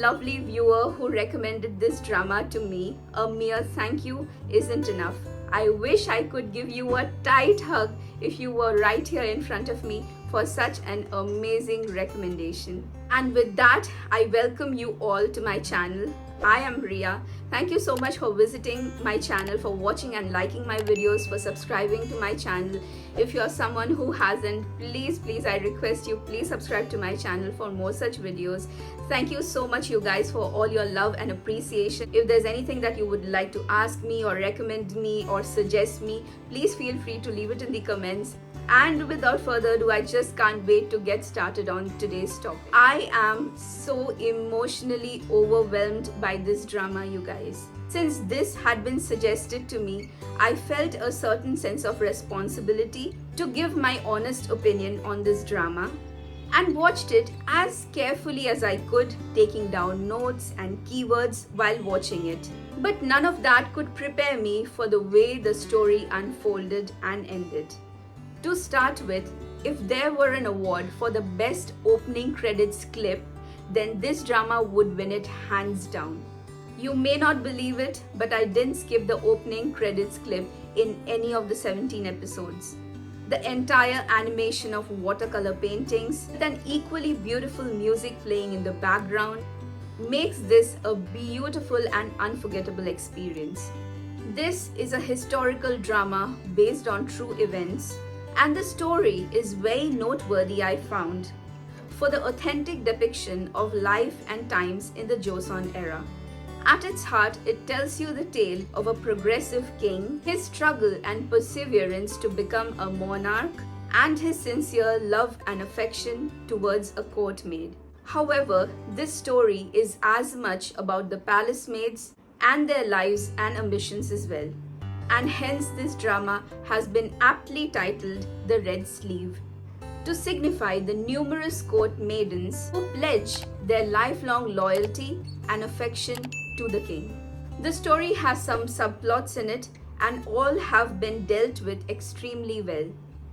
lovely viewer who recommended this drama to me. A mere thank you isn't enough. I wish I could give you a tight hug if you were right here in front of me for such an amazing recommendation. And with that, I welcome you all to my channel. I am Riya. Thank you so much for visiting my channel, for watching and liking my videos, for subscribing to my channel. If you're someone who hasn't, please I request you, please subscribe to my channel for more such videos. Thank you so much you guys for all your love and appreciation. If there's anything that you would like to ask me or recommend me or suggest me, please feel free to leave it in the comments. And without further ado, I just can't wait to get started on today's topic. I am so emotionally overwhelmed by this drama, you guys. Since this had been suggested to me, I felt a certain sense of responsibility to give my honest opinion on this drama and watched it as carefully as I could, taking down notes and keywords while watching it. But none of that could prepare me for the way the story unfolded and ended. To start with, if there were an award for the best opening credits clip, then this drama would win it hands down. You may not believe it, but I didn't skip the opening credits clip in any of the 17 episodes. The entire animation of watercolor paintings with an equally beautiful music playing in the background makes this a beautiful and unforgettable experience. This is a historical drama based on true events, and the story is very noteworthy, I found, for the authentic depiction of life and times in the Joseon era. At its heart, it tells you the tale of a progressive king, his struggle and perseverance to become a monarch, and his sincere love and affection towards a court maid. However, this story is as much about the palace maids and their lives and ambitions as well. And hence this drama has been aptly titled The Red Sleeve, to signify the numerous court maidens who pledge their lifelong loyalty and affection to the king. The story has some subplots in it, and all have been dealt with extremely well.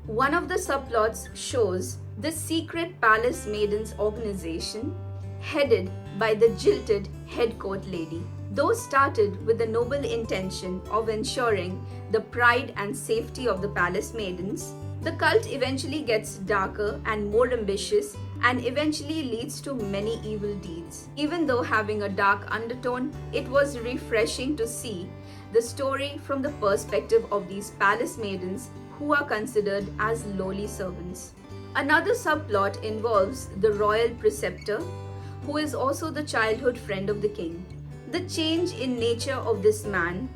One of the subplots shows the secret palace maidens organization headed by the jilted head court lady. Those started with the noble intention of ensuring the pride and safety of the palace maidens, the cult eventually gets darker and more ambitious and eventually leads to many evil deeds. Even though having a dark undertone, it was refreshing to see the story from the perspective of these palace maidens who are considered as lowly servants. Another subplot involves the royal preceptor, who is also the childhood friend of the king. The change in nature of this man,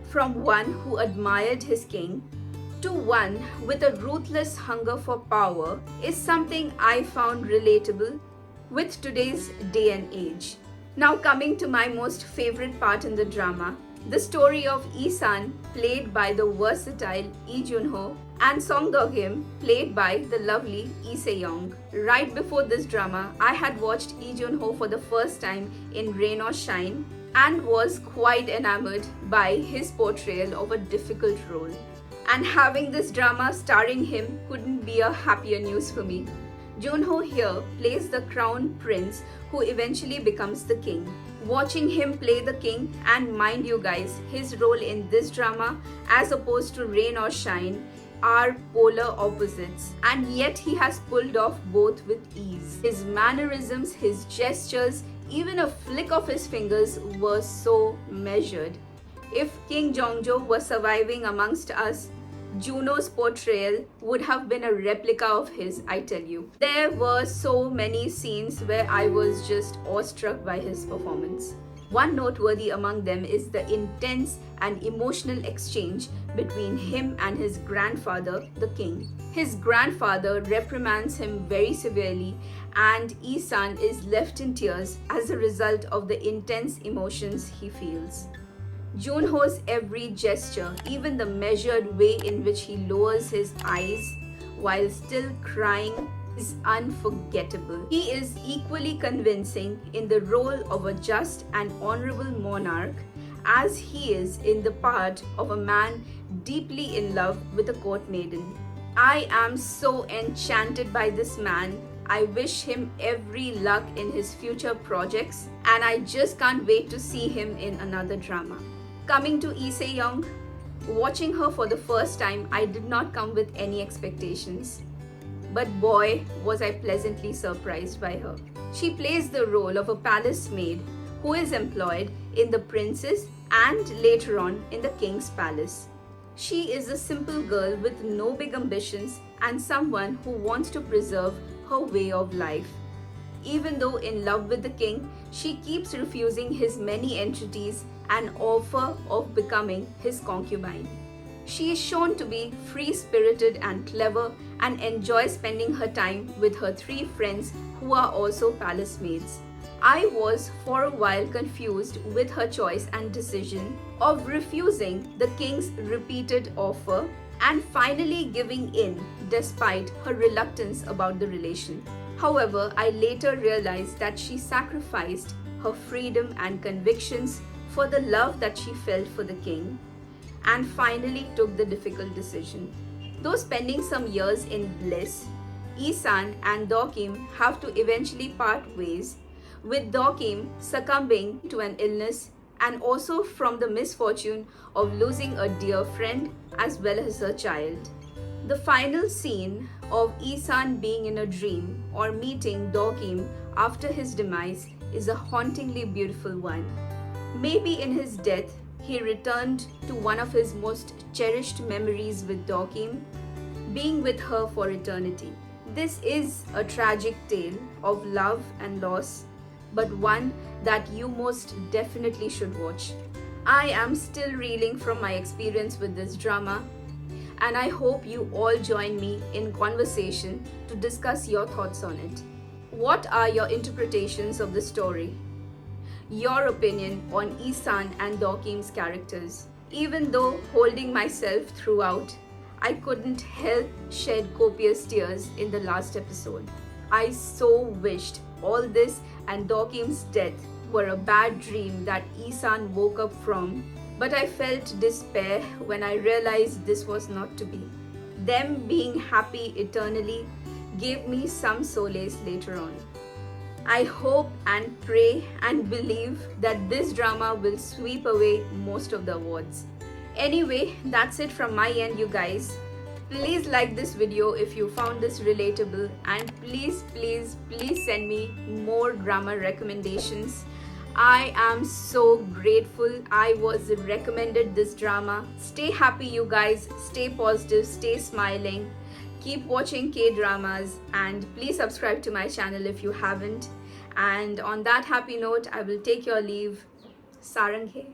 from one who admired his king to one with a ruthless hunger for power, is something I found relatable with today's day and age. Now coming to my most favorite part in the drama, the story of Isan, played by the versatile Lee Jun-ho, and Song Do-kim, played by the lovely Lee Se-young. Right before this drama, I had watched Lee Jun-ho for the first time in Rain or Shine and was quite enamored by his portrayal of a difficult role. And having this drama starring him couldn't be a happier news for me. Jun-ho here plays the crown prince who eventually becomes the king. Watching him play the king, and mind you guys, his role in this drama as opposed to Rain or Shine are polar opposites, and yet he has pulled off both with ease. His mannerisms, his gestures, even a flick of his fingers were so measured. If King Jongjo was surviving amongst us, Juno's portrayal would have been a replica of his, I tell you. There were so many scenes where I was just awestruck by his performance. One noteworthy among them is the intense and emotional exchange between him and his grandfather, the king. His grandfather reprimands him very severely, and Isan is left in tears as a result of the intense emotions he feels. Jun-ho's every gesture, even the measured way in which he lowers his eyes while still crying, is unforgettable. He is equally convincing in the role of a just and honorable monarch as he is in the part of a man deeply in love with a court maiden. I am so enchanted by this man. I wish him every luck in his future projects, and I just can't wait to see him in another drama. Coming to Lee Se-young, watching her for the first time, I did not come with any expectations. But boy, was I pleasantly surprised by her. She plays the role of a palace maid who is employed in the prince's and later on in the king's palace. She is a simple girl with no big ambitions and someone who wants to preserve her way of life. Even though in love with the king, she keeps refusing his many entreaties and offer of becoming his concubine. She is shown to be free-spirited and clever and enjoys spending her time with her 3 friends who are also palace maids. I was for a while confused with her choice and decision of refusing the king's repeated offer and finally giving in despite her reluctance about the relation. However, I later realized that she sacrificed her freedom and convictions for the love that she felt for the king and finally took the difficult decision. Though spending some years in bliss, Isan and Do-kim have to eventually part ways, with Do-kim succumbing to an illness and also from the misfortune of losing a dear friend as well as a child. The final scene of Isan being in a dream or meeting Do-kim after his demise is a hauntingly beautiful one. Maybe in his death, he returned to one of his most cherished memories with Do-kim, being with her for eternity. This is a tragic tale of love and loss, but one that you most definitely should watch. I am still reeling from my experience with this drama, and I hope you all join me in conversation to discuss your thoughts on it. What are your interpretations of the story? Your opinion on Isan and Do-kim's characters? Even though holding myself throughout, I couldn't help shed copious tears in the last episode. I so wished all this and Do-kim's death were a bad dream that Isan woke up from, but I felt despair when I realized this was not to be. Them being happy eternally gave me some solace later on. I hope and pray and believe that this drama will sweep away most of the awards. Anyway, that's it from my end, you guys. Please like this video if you found this relatable, and please send me more drama recommendations. I am so grateful I was recommended this drama. Stay happy, you guys. Stay positive, stay smiling. Keep watching K-dramas and please subscribe to my channel if you haven't. And on that happy note, I will take your leave. Saranghae.